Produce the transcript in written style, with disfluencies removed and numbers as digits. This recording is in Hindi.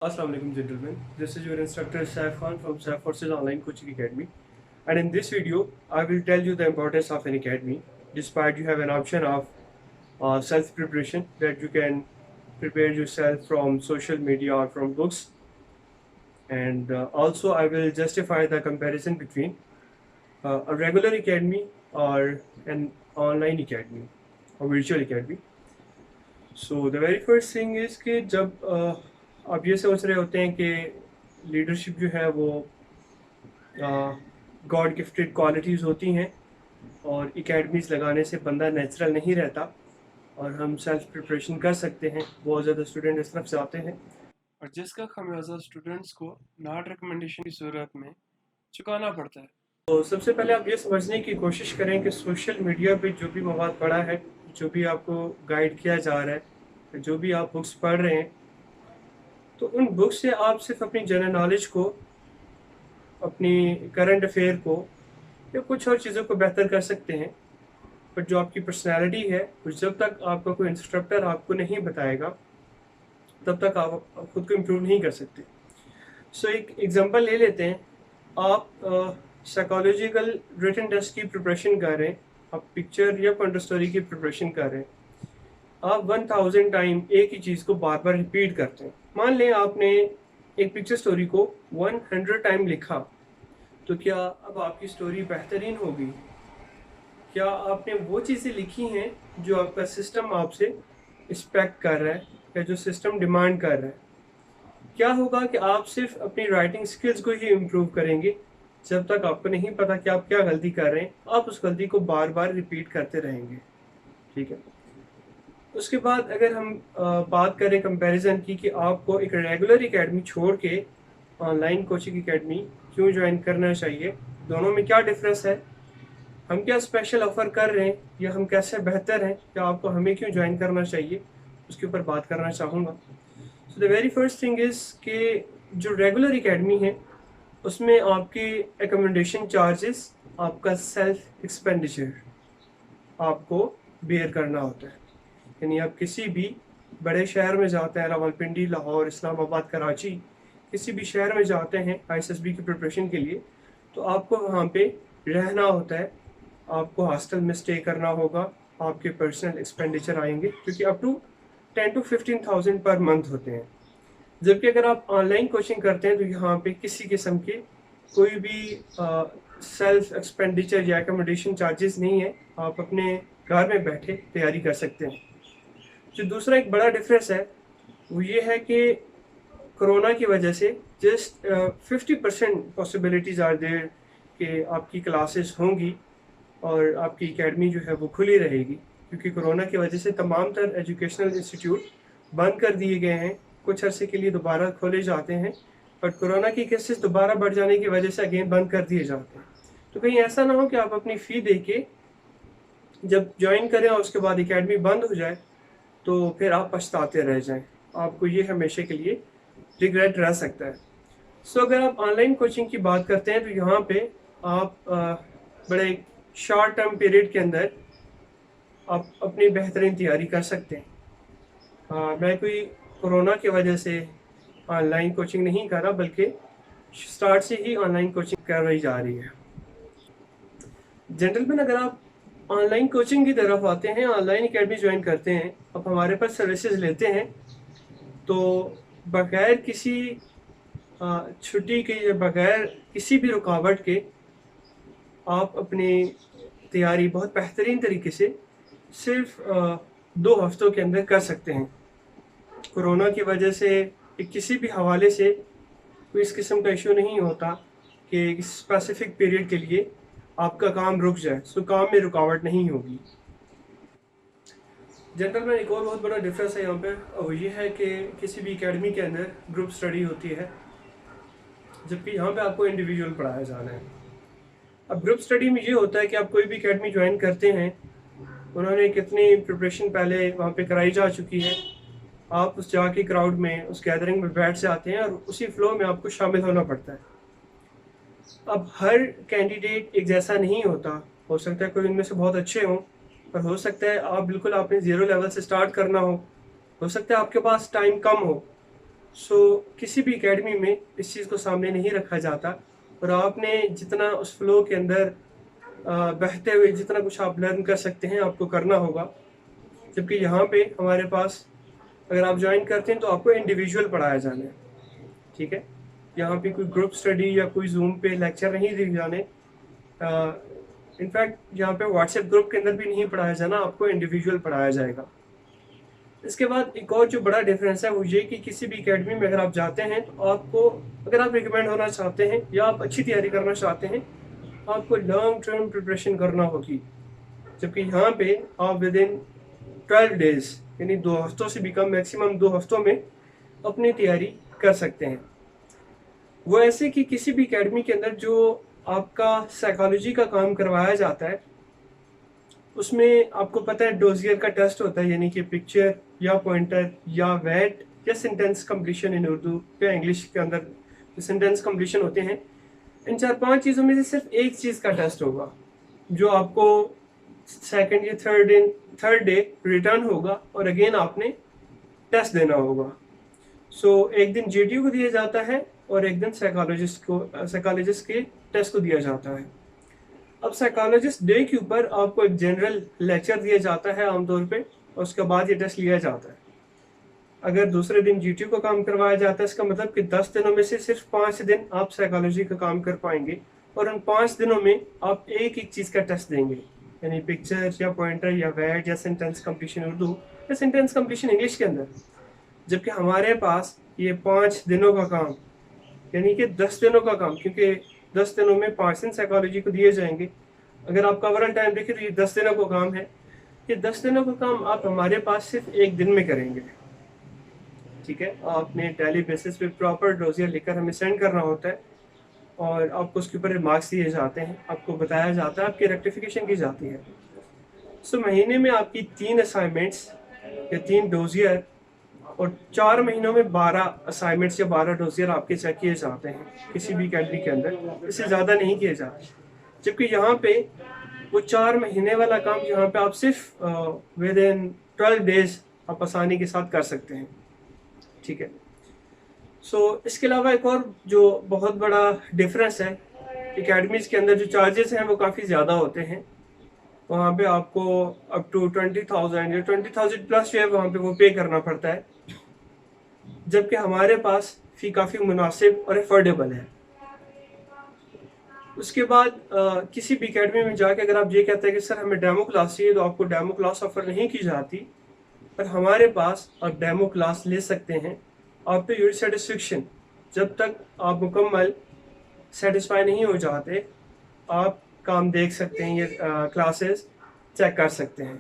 Assalamu alaikum gentlemen, this is your instructor Saif Khan from Saif Forces Online Coaching Academy, and in this video I will tell you the importance of an academy. Despite you have an option of self-preparation that you can prepare yourself from social media or from books, and also I will justify the comparison between a regular academy or an online academy or virtual academy. So the very first thing is कि जब आप ये सोच रहे होते हैं कि लीडरशिप जो है वो गॉड गिफ्टेड क्वालिटीज़ होती हैं और एकेडमीज़ लगाने से बंदा नेचुरल नहीं रहता और हम सेल्फ प्रिपरेशन कर सकते हैं, बहुत ज़्यादा स्टूडेंट इस तरफ से आते हैं और जिसका खमियाजा स्टूडेंट्स को नॉट रिकमेंडेशन की सूरत में चुकाना पड़ता है। तो सबसे पहले आप ये समझने की कोशिश करें कि सोशल मीडिया पे जो भी मवाद पड़ा है, जो भी आपको गाइड किया जा रहा है, जो भी आप बुक्स पढ़ रहे हैं, तो उन बुक्स से आप सिर्फ अपनी जनरल नॉलेज को, अपनी करंट अफेयर को या कुछ और चीज़ों को बेहतर कर सकते हैं, बट जो आपकी पर्सनैलिटी है वो जब तक आपका कोई इंस्ट्रक्टर आपको नहीं बताएगा तब तक आप खुद को इम्प्रूव नहीं कर सकते। सो एक एग्जांपल ले लेते हैं। आप साइकोलॉजिकल रिटन टेस्ट की प्रिपरेशन कर रहे हैं, आप पिक्चर या कंटर स्टोरी की प्रिपरेशन कर रहे हैं, आप 1000 टाइम एक ही चीज़ को बार बार रिपीट करते हैं। मान लें आपने एक पिक्चर स्टोरी को 100 टाइम लिखा, तो क्या अब आपकी स्टोरी बेहतरीन होगी? क्या आपने वो चीज़ें लिखी हैं जो आपका सिस्टम आपसे एक्सपेक्ट कर रहा है या जो सिस्टम डिमांड कर रहा है? क्या होगा कि आप सिर्फ अपनी राइटिंग स्किल्स को ही इम्प्रूव करेंगे जब तक आपको नहीं पता कि आप क्या गलती कर रहे हैं, आप उस गलती को बार बार रिपीट करते रहेंगे। ठीक है। उसके बाद अगर हम बात करें कंपैरिजन की कि आपको एक रेगुलर एकेडमी छोड़ के ऑनलाइन कोचिंग एकेडमी क्यों ज्वाइन करना चाहिए, दोनों में क्या डिफरेंस है, हम क्या स्पेशल ऑफ़र कर रहे हैं या हम कैसे बेहतर हैं, क्या आपको हमें क्यों ज्वाइन करना चाहिए, उसके ऊपर बात करना चाहूँगा। So the very first thing is कि जो रेगुलर एकेडमी है उसमें आपकी एकोमोडेशन चार्जेस, आपका सेल्फ एक्सपेंडिचर आपको बेयर करना होता है। यानी आप किसी भी बड़े शहर में जाते हैं, रावलपिंडी, लाहौर, इस्लामाबाद, कराची, किसी भी शहर में जाते हैं आईएसएसबी की प्रिपरेशन के लिए, तो आपको वहाँ पे रहना होता है, आपको हॉस्टल में स्टे करना होगा, आपके पर्सनल एक्सपेंडिचर आएंगे क्योंकि up to 10 to 15,000 per month होते हैं। जबकि अगर आप ऑनलाइन कोचिंग करते हैं तो यहाँ पे किसी किस्म के कोई भी सेल्फ एक्सपेंडिचर या एकोमोडेशन चार्जेस नहीं है, आप अपने घर में बैठे तैयारी कर सकते हैं। जो दूसरा एक बड़ा डिफरेंस है वो ये है कि कोरोना की वजह से जस्ट 50% पॉसिबिलिटीज़ आर देयर कि आपकी क्लासेस होंगी और आपकी एकेडमी जो है वो खुली रहेगी, क्योंकि कोरोना की वजह से तमाम तर एजुकेशनल इंस्टीट्यूट बंद कर दिए गए हैं, कुछ अरसे के लिए दोबारा खोले जाते हैं, बट कोरोना की केसेस दोबारा बढ़ जाने की वजह से अगेन बंद कर दिए जाते हैं। तो कहीं ऐसा ना हो कि आप अपनी फ़ी दे के जब ज्वाइन करें और उसके बाद एकेडमी बंद हो जाए तो फिर आप पछताते रह जाएं, आपको ये हमेशा के लिए रिग्रेट रह सकता है। सो अगर आप ऑनलाइन कोचिंग की बात करते हैं तो यहाँ पे आप बड़े शॉर्ट टर्म पीरियड के अंदर आप अपनी बेहतरीन तैयारी कर सकते हैं। मैं कोई कोरोना की वजह से ऑनलाइन कोचिंग नहीं कर रहा, बल्कि स्टार्ट से ही ऑनलाइन कोचिंग कर रही जा रही है। जेंटलमैन, अगर आप ऑनलाइन कोचिंग की तरफ आते हैं, ऑनलाइन एकेडमी ज्वाइन करते हैं, आप हमारे पास सर्विसेज लेते हैं, तो बगैर किसी छुट्टी के या बगैर किसी भी रुकावट के आप अपनी तैयारी बहुत बेहतरीन तरीके से सिर्फ 2 हफ्तों के अंदर कर सकते हैं। कोरोना की वजह से किसी भी हवाले से कोई इस किस्म का इशू नहीं होता कि स्पेसिफिक पीरियड के लिए आपका काम रुक जाए, सो काम में रुकावट नहीं होगी। जेंटलमैन, एक और बहुत बड़ा डिफरेंस है यहाँ पे, और ये है कि किसी भी एकेडमी के अंदर ग्रुप स्टडी होती है, जबकि यहाँ पे आपको इंडिविजुअल पढ़ाया जाना है। अब ग्रुप स्टडी में ये होता है कि आप कोई भी एकेडमी ज्वाइन करते हैं, उन्होंने कितनी प्रिपरेशन पहले वहाँ पे कराई जा चुकी है, आप उस जाके क्राउड में, उस गैदरिंग में बैठ जाते हैं और उसी फ्लो में आपको शामिल होना पड़ता है। अब हर कैंडिडेट एक जैसा नहीं होता, हो सकता है कोई इनमें से बहुत अच्छे हों, पर हो सकता है आप बिल्कुल आपने ज़ीरो लेवल से स्टार्ट करना हो सकता है आपके पास टाइम कम हो, किसी भी एकेडमी में इस चीज़ को सामने नहीं रखा जाता और आपने जितना उस फ्लो के अंदर बहते हुए जितना कुछ आप लर्न कर सकते हैं आपको करना होगा। जबकि यहाँ पे हमारे पास अगर आप ज्वाइन करते हैं तो आपको इंडिविजुअल पढ़ाया जाना है, ठीक है। यहाँ पे कोई ग्रुप स्टडी या कोई जूम पे लेक्चर नहीं दिए जाने। इनफैक्ट यहाँ पे व्हाट्सएप ग्रुप के अंदर भी नहीं पढ़ाया जाना, आपको इंडिविजुअल पढ़ाया जाएगा। इसके बाद एक और जो बड़ा डिफरेंस है वो ये कि किसी भी एकेडमी में अगर आप जाते हैं तो आपको, अगर आप रिकमेंड होना चाहते हैं या आप अच्छी तैयारी करना चाहते हैं, आपको लॉन्ग टर्म प्रिपरेशन करना होगी। जबकि यहाँ पे आप विद इन 12 डेज यानी 2 हफ्तों से भी कम, मैक्सिमम 2 हफ्तों में अपनी तैयारी कर सकते हैं। वो ऐसे कि किसी भी एकेडमी के अंदर जो आपका साइकोलॉजी का काम करवाया जाता है उसमें आपको पता है डोजियर का टेस्ट होता है, यानी कि पिक्चर या पॉइंटर या वेट या सेंटेंस कंप्लीशन इन उर्दू या इंग्लिश के अंदर जो सेंटेंस कंप्लीशन होते हैं। इन 4-5 चीज़ों में से सिर्फ एक चीज़ का टेस्ट होगा जो आपको सेकंड या थर्ड डे रिटर्न होगा और अगेन आपने टेस्ट देना होगा। एक दिन जीटीयू को दिया जाता है और एक दिन साइकोलॉजिस्ट के टेस्ट को दिया जाता है। अब साइकोलॉजिस्ट डे के ऊपर आपको एक जनरल लेक्चर दिया जाता है आमतौर पे और उसके बाद ये टेस्ट लिया जाता है। अगर दूसरे दिन जीटीयू का काम करवाया जाता है, इसका मतलब कि 10 दिनों में से सिर्फ 5 दिन आप साइकोलॉजी का काम कर पाएंगे और उन 5 दिनों में आप एक चीज़ का टेस्ट देंगे, यानी पिक्चर या पॉइंटर या वेट या सेंटेंस कंप्लीशन उर्दू या सेंटेंस कंप्लीशन इंग्लिश के अंदर। जबकि हमारे पास ये 5 दिनों का काम, यानी कि 10 दिनों का काम, क्योंकि 10 दिनों में 5 दिन साइकोलॉजी को दिए जाएंगे। अगर आपका ओवरऑल टाइम देखें तो ये 10 दिनों का काम है। ये 10 दिनों का काम आप हमारे पास सिर्फ एक दिन में करेंगे, ठीक है। आपने डेली बेसिस पे प्रॉपर डोजियर लेकर हमें सेंड करना होता है और आपको उसके ऊपर मार्क्स दिए जाते हैं, आपको बताया जाता है, आपकी रेक्टिफिकेशन की जाती है। महीने में आपकी 3 असाइनमेंट्स या 3 डोजियर और 4 महीनों में 12 असाइनमेंट्स या 12 डोजियर आपके चेक किए जाते हैं किसी भी कैटेगरी के अंदर, इससे ज़्यादा नहीं किए जाते। जबकि यहाँ पे वो 4 महीने वाला काम यहाँ पे आप सिर्फ विद इन 12 डेज आप आसानी के साथ कर सकते हैं, ठीक है। इसके अलावा एक और जो बहुत बड़ा डिफरेंस है, एकेडमीज के अंदर जो चार्जेस हैं वो काफ़ी ज़्यादा होते हैं। वहाँ पे आपको अप टू 20,000 या 20,000 प्लस जो है वहाँ पे वो पे करना पड़ता है, जबकि हमारे पास फ़ी काफ़ी मुनासिब और अफोर्डेबल है। उसके बाद किसी भी एकेडमी में जाके अगर आप ये कहते हैं कि सर हमें डेमो क्लास चाहिए, तो आपको डेमो क्लास ऑफर नहीं की जाती। पर हमारे पास आप डेमो क्लास ले सकते हैं आप पे योर सेटिस्फेक्शन, जब तक आप मुकम्मल सेटिस्फाई नहीं हो जाते आप काम देख सकते हैं, ये क्लासेस चेक कर सकते हैं।